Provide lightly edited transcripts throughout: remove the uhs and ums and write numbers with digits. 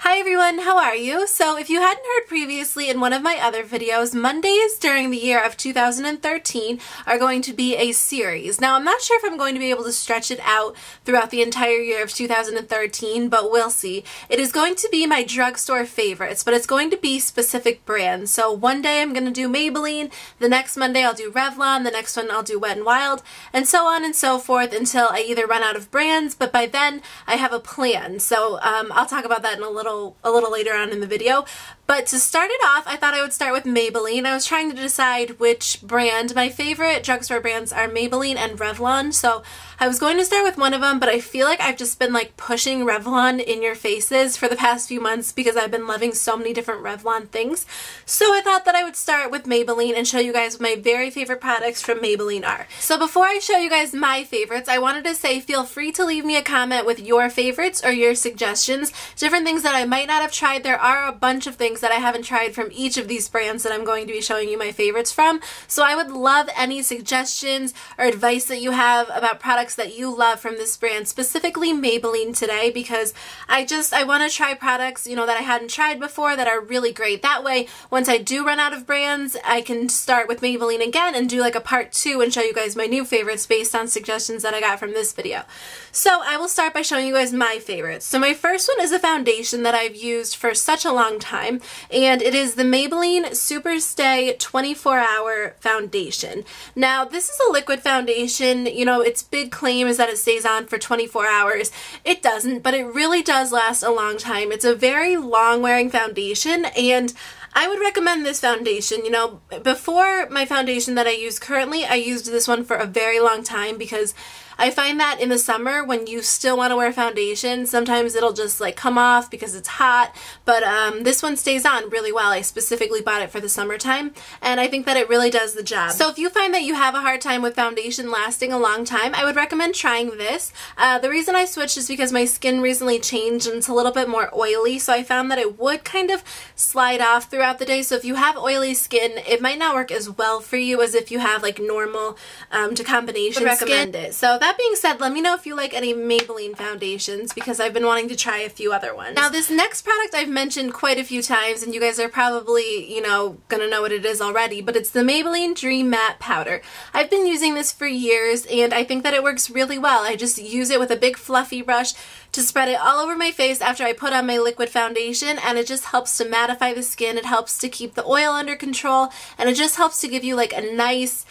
Hi everyone, how are you? So if you hadn't heard previously in one of my other videos, Mondays during the year of 2013 are going to be a series. Now I'm not sure if I'm going to be able to stretch it out throughout the entire year of 2013, but we'll see. It is going to be my drugstore favorites, but it's going to be specific brands. So one day I'm going to do Maybelline, the next Monday I'll do Revlon, the next one I'll do Wet n Wild, and so on and so forth until I either run out of brands, but by then I have a plan. So I'll talk about that in a little later on in the video. But to start it off, I thought I would start with Maybelline. I was trying to decide which brand. My favorite drugstore brands are Maybelline and Revlon, so I was going to start with one of them, but I feel like I've just been like pushing Revlon in your faces for the past few months because I've been loving so many different Revlon things. So I thought that I would start with Maybelline and show you guys what my very favorite products from Maybelline are. So before I show you guys my favorites, I wanted to say feel free to leave me a comment with your favorites or your suggestions, different things that I might not have tried. There are a bunch of things that I haven't tried from each of these brands that I'm going to be showing you my favorites from. So I would love any suggestions or advice that you have about products that you love from this brand, specifically Maybelline today, because I want to try products, you know, that I hadn't tried before that are really great. That way, once I do run out of brands, I can start with Maybelline again and do like a part 2 and show you guys my new favorites based on suggestions that I got from this video. So I will start by showing you guys my favorites. So my first one is a foundation that I've used for such a long time, and it is the Maybelline Super Stay 24-Hour Foundation. Now, this is a liquid foundation. You know, its big claim is that it stays on for 24 hours. It doesn't, but it really does last a long time. It's a very long-wearing foundation, and I would recommend this foundation. You know, before my foundation that I use currently, I used this one for a very long time because I find that in the summer when you still want to wear foundation, sometimes it'll just like come off because it's hot, but this one stays on really well. I specifically bought it for the summertime, and I think that it really does the job. So if you find that you have a hard time with foundation lasting a long time, I would recommend trying this. The reason I switched is because my skin recently changed and it's a little bit more oily, so I found that it would kind of slide off throughout the day. So if you have oily skin, it might not work as well for you as if you have like normal to combination skin. Recommend it. So that being said, let me know if you like any Maybelline foundations because I've been wanting to try a few other ones. Now this next product I've mentioned quite a few times and you guys are probably, you know, gonna know what it is already, but it's the Maybelline Dream Matte Powder. I've been using this for years and I think that it works really well. I just use it with a big fluffy brush to spread it all over my face after I put on my liquid foundation, and it just helps to mattify the skin, it helps to keep the oil under control, and it just helps to give you like a nice,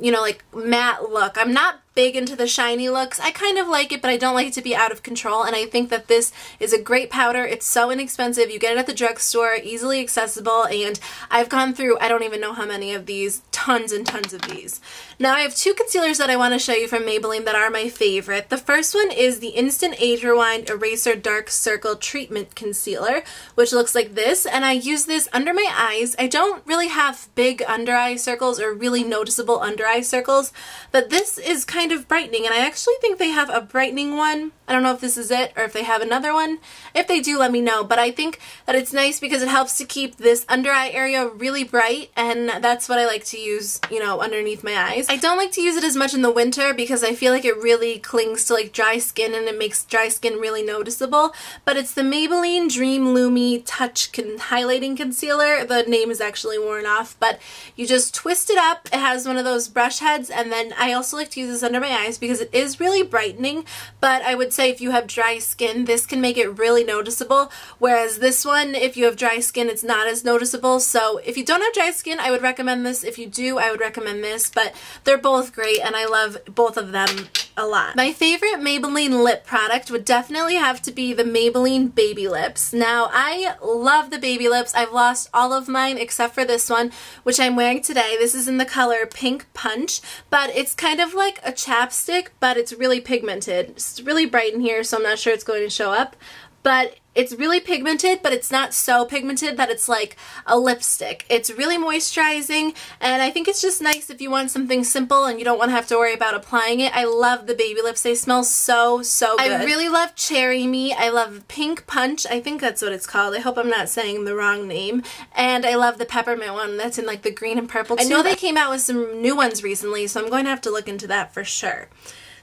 you know, like matte look. I'm not big into the shiny looks. I kind of like it, but I don't like it to be out of control, and I think that this is a great powder. It's so inexpensive. You get it at the drugstore, easily accessible, and I've gone through, I don't even know how many of these, tons and tons of these. Now I have two concealers that I want to show you from Maybelline that are my favorite. The first one is the Instant Age Rewind Eraser Dark Circle Treatment Concealer, which looks like this, and I use this under my eyes. I don't really have big under eye circles or really noticeable under eye circles, but this is kind of brightening, and I actually think they have a brightening one. I don't know if this is it or if they have another one. If they do, let me know, but I think that it's nice because it helps to keep this under eye area really bright, and that's what I like to use, you know, underneath my eyes. I don't like to use it as much in the winter because I feel like it really clings to like dry skin and it makes dry skin really noticeable, but it's the Maybelline Dream Lumi Touch Highlighting Concealer. The name is actually worn off, but you just twist it up. It has one of those brush heads, and then I also like to use this under my eyes because it is really brightening, but I would say if you have dry skin, this can make it really noticeable, whereas this one, if you have dry skin, it's not as noticeable. So if you don't have dry skin, I would recommend this. If you do, I would recommend this, but they're both great and I love both of them a lot. My favorite Maybelline lip product would definitely have to be the Maybelline Baby Lips. Now, I love the Baby Lips. I've lost all of mine except for this one, which I'm wearing today. This is in the color Pink Punch, but it's kind of like a chapstick, but it's really pigmented. It's really bright in here, so I'm not sure it's going to show up. but it's really pigmented, but it's not so pigmented that it's like a lipstick. It's really moisturizing, and I think it's just nice if you want something simple and you don't want to have to worry about applying it. I love the baby lips. They smell so, so good. I really love Cherry Me. I love Pink Punch. I think that's what it's called. I hope I'm not saying the wrong name. And I love the peppermint one that's in like the green and purple too. I know they came out with some new ones recently, so I'm going to have to look into that for sure.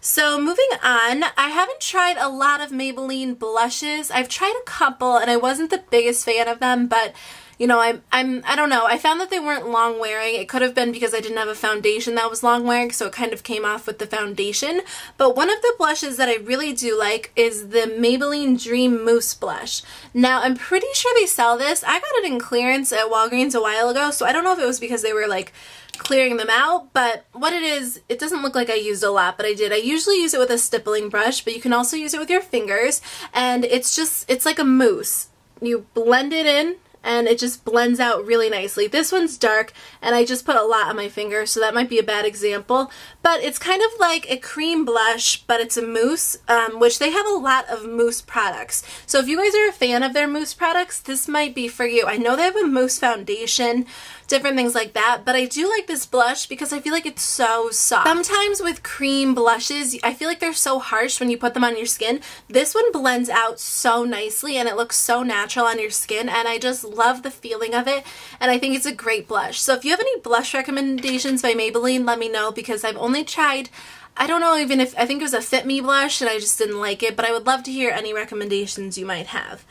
So moving on, I haven't tried a lot of Maybelline blushes. I've tried a couple and I wasn't the biggest fan of them, but you know, I don't know. I found that they weren't long wearing. It could have been because I didn't have a foundation that was long wearing, so it kind of came off with the foundation. But one of the blushes that I really do like is the Maybelline Dream Mousse blush. Now, I'm pretty sure they sell this. I got it in clearance at Walgreens a while ago, so I don't know if it was because they were like clearing them out, but what it is, it doesn't look like I used a lot, but I did. I usually use it with a stippling brush, but you can also use it with your fingers, and it's like a mousse. You blend it in, and it just blends out really nicely. This one's dark, and I just put a lot on my finger, so that might be a bad example. But it's kind of like a cream blush, but it's a mousse, which they have a lot of mousse products. So if you guys are a fan of their mousse products, this might be for you. I know they have a mousse foundation, different things like that, but I do like this blush because I feel like it's so soft. Sometimes with cream blushes, I feel like they're so harsh when you put them on your skin. This one blends out so nicely and it looks so natural on your skin, and I just love the feeling of it, and I think it's a great blush. So if you have any blush recommendations by Maybelline, let me know, because I've only tried, I don't know even if, I think it was a Fit Me blush and I just didn't like it, but I would love to hear any recommendations you might have.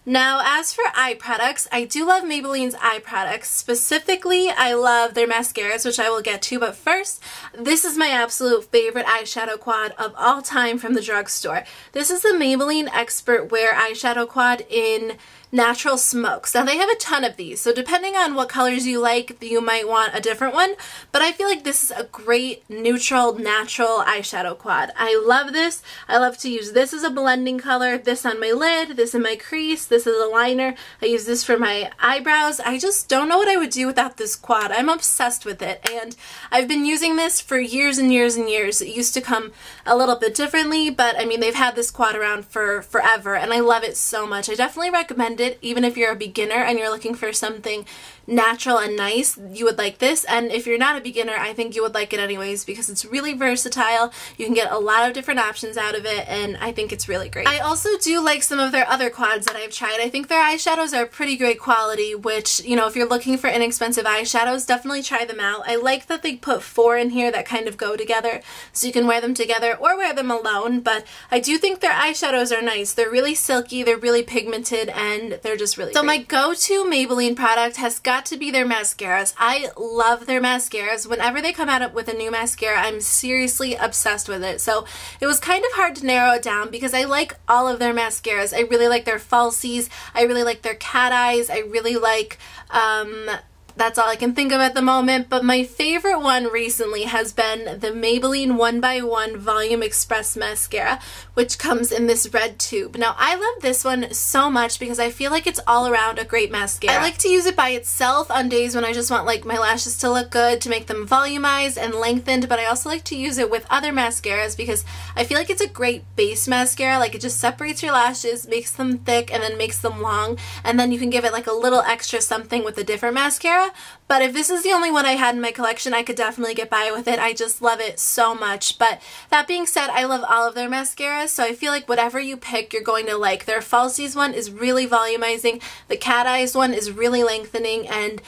Now, as for eye products, I do love Maybelline's eye products. Specifically, I love their mascaras, which I will get to, but first, this is my absolute favorite eyeshadow quad of all time from the drugstore. This is the Maybelline Expert Wear Eyeshadow Quad in Natural Smokes. Now, they have a ton of these, so depending on what colors you like, you might want a different one, but I feel like this is a great neutral, natural eyeshadow quad. I love this. I love to use this as a blending color, this on my lid, this in my crease, this is a liner. I use this for my eyebrows. I just don't know what I would do without this quad. I'm obsessed with it, and I've been using this for years and years and years. It used to come a little bit differently, but I mean, they've had this quad around for forever, and I love it so much. I definitely recommend it, even if you're a beginner and you're looking for something natural and nice. You would like this, and if you're not a beginner, I think you would like it anyways because it's really versatile. You can get a lot of different options out of it, and I think it's really great. I also do like some of their other quads that I've tried. I think their eyeshadows are pretty great quality, which, you know, if you're looking for inexpensive eyeshadows, definitely try them out. I like that they put 4 in here that kind of go together, so you can wear them together or wear them alone, but I do think their eyeshadows are nice. They're really silky, they're really pigmented, and they're just really great. So my go-to Maybelline product has got to be their mascaras. I love their mascaras. Whenever they come out with a new mascara, I'm seriously obsessed with it. So it was kind of hard to narrow it down because I like all of their mascaras. I really like their falsies. I really like their cat eyes. I really like, that's all I can think of at the moment, but my favorite one recently has been the Maybelline 1x1 Volume Express Mascara, which comes in this red tube. Now, I love this one so much because I feel like it's all around a great mascara. I like to use it by itself on days when I just want like my lashes to look good, to make them volumized and lengthened, but I also like to use it with other mascaras because I feel like it's a great base mascara. Like, it just separates your lashes, makes them thick, and then makes them long, and then you can give it like a little extra something with a different mascara. But if this is the only one I had in my collection, I could definitely get by with it. I just love it so much. But that being said, I love all of their mascaras, so I feel like whatever you pick, you're going to like. Their falsies one is really volumizing, the cat eyes one is really lengthening, and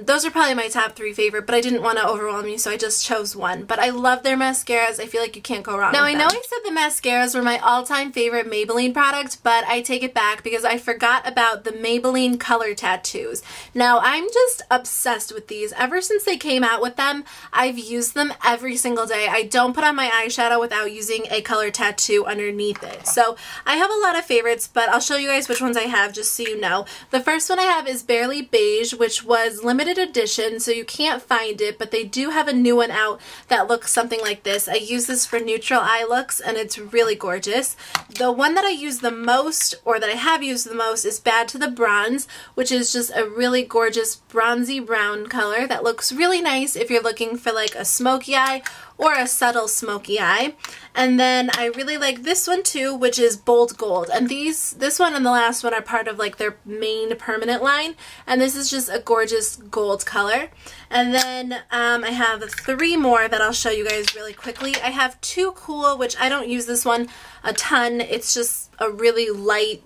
those are probably my top 3 favorite, but I didn't want to overwhelm you, so I just chose one. But I love their mascaras. I feel like you can't go wrong with them. Now, I know I said the mascaras were my all-time favorite Maybelline product, but I take it back because I forgot about the Maybelline color tattoos. Now, I'm just obsessed with these. Ever since they came out with them, I've used them every single day. I don't put on my eyeshadow without using a color tattoo underneath it. So I have a lot of favorites, but I'll show you guys which ones I have just so you know. The first one I have is Barely Beige, which was limited edition, so you can't find it, but they do have a new one out that looks something like this. I use this for neutral eye looks, and it's really gorgeous. The one that I use the most, or that I have used the most, is Bad to the Bronze, which is just a really gorgeous bronzy brown brown color that looks really nice if you're looking for like a smoky eye or a subtle smoky eye. And then I really like this one too, which is Bold Gold. And this one and the last one are part of like their main permanent line. And this is just a gorgeous gold color. And then I have 3 more that I'll show you guys really quickly. I have Too Cool, which I don't use this one a ton. It's just a really light,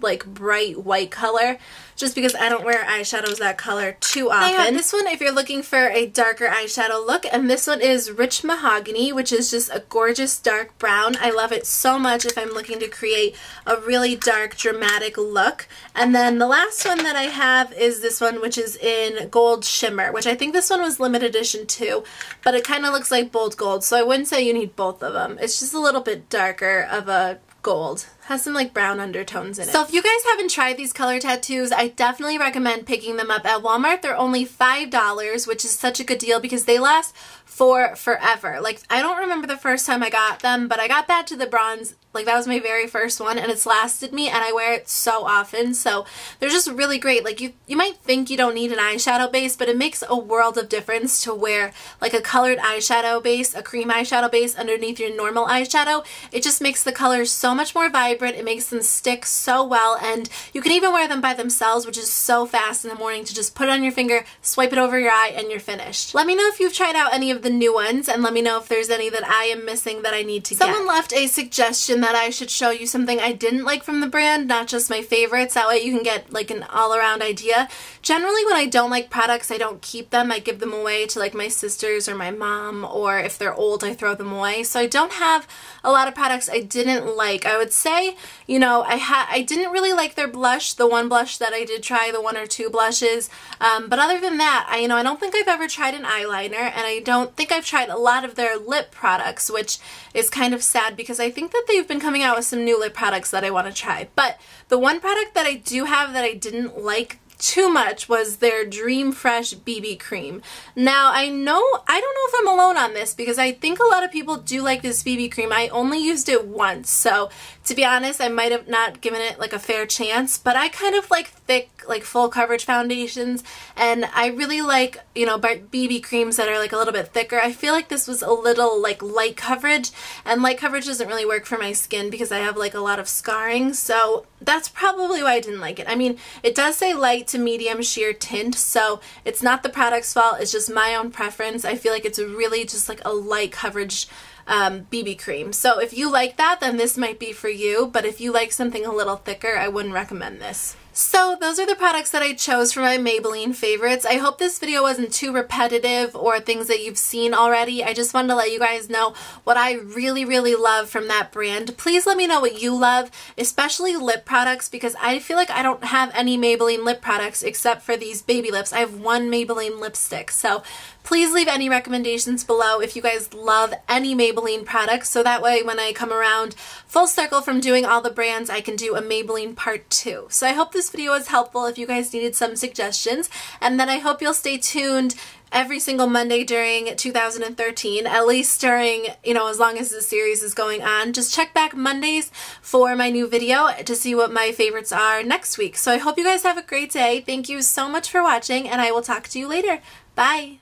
like bright white color, just because I don't wear eyeshadows that color too often. I have this one if you're looking for a darker eyeshadow look, and this one is Rich Mahogany, which is just a gorgeous dark brown. I love it so much if I'm looking to create a really dark dramatic look. And then the last one that I have is this one, which is in Gold Shimmer, which I think this one was limited edition too, but it kind of looks like Bold Gold, so I wouldn't say you need both of them. It's just a little bit darker of a gold. Has some like brown undertones in it. So if you guys haven't tried these color tattoos, I definitely recommend picking them up at Walmart. They're only $5, which is such a good deal because they last for forever. Like, I don't remember the first time I got them, but I got that to the bronze. Like, that was my very first one, and it's lasted me, and I wear it so often. So they're just really great. Like, you might think you don't need an eyeshadow base, but it makes a world of difference to wear like a colored eyeshadow base, a cream eyeshadow base underneath your normal eyeshadow. It just makes the colors so much more vibrant. It makes them stick so well, and you can even wear them by themselves, which is so fast in the morning to just put it on your finger, swipe it over your eye, and you're finished. Let me know if you've tried out any of the new ones, and let me know if there's any that I am missing that I need to get. Someone left a suggestion that I should show you something I didn't like from the brand, not just my favorites. That way you can get like an all-around idea. Generally, when I don't like products, I don't keep them. I give them away to like my sisters or my mom, or if they're old, I throw them away. So I don't have a lot of products I didn't like. I would say, you know, I didn't really like their blush, the one blush that I did try, the 1 or 2 blushes. But other than that, I don't think I've ever tried an eyeliner, and I don't think I've tried a lot of their lip products, which is kind of sad because I think that they've been coming out with some new lip products that I want to try. But the one product that I do have that I didn't like too much was their Dream Fresh BB cream. Now, I don't know if I'm alone on this because I think a lot of people do like this BB cream. I only used it once, so to be honest, I might have not given it like a fair chance, but I kind of like thick, like full coverage foundations, and I really like, you know, BB creams that are like a little bit thicker. I feel like this was a little like light coverage, and light coverage doesn't really work for my skin because I have like a lot of scarring, so that's probably why I didn't like it. I mean, it does say light to medium sheer tint, so it's not the product's fault, it's just my own preference. I feel like it's really just like a light coverage BB cream. So if you like that, then this might be for you, but if you like something a little thicker, I wouldn't recommend this. So those are the products that I chose for my Maybelline favorites. I hope this video wasn't too repetitive or things that you've seen already. I just wanted to let you guys know what I really, really love from that brand. Please let me know what you love, especially lip products, because I feel like I don't have any Maybelline lip products except for these baby lips. I have one Maybelline lipstick, so please leave any recommendations below if you guys love any Maybelline products, so that way when I come around full circle from doing all the brands, I can do a Maybelline part 2. So I hope this video was helpful if you guys needed some suggestions, and then I hope you'll stay tuned every single Monday during 2013, at least during, you know, as long as the series is going on. Just check back Mondays for my new video to see what my favorites are next week. So I hope you guys have a great day. Thank you so much for watching, and I will talk to you later. Bye!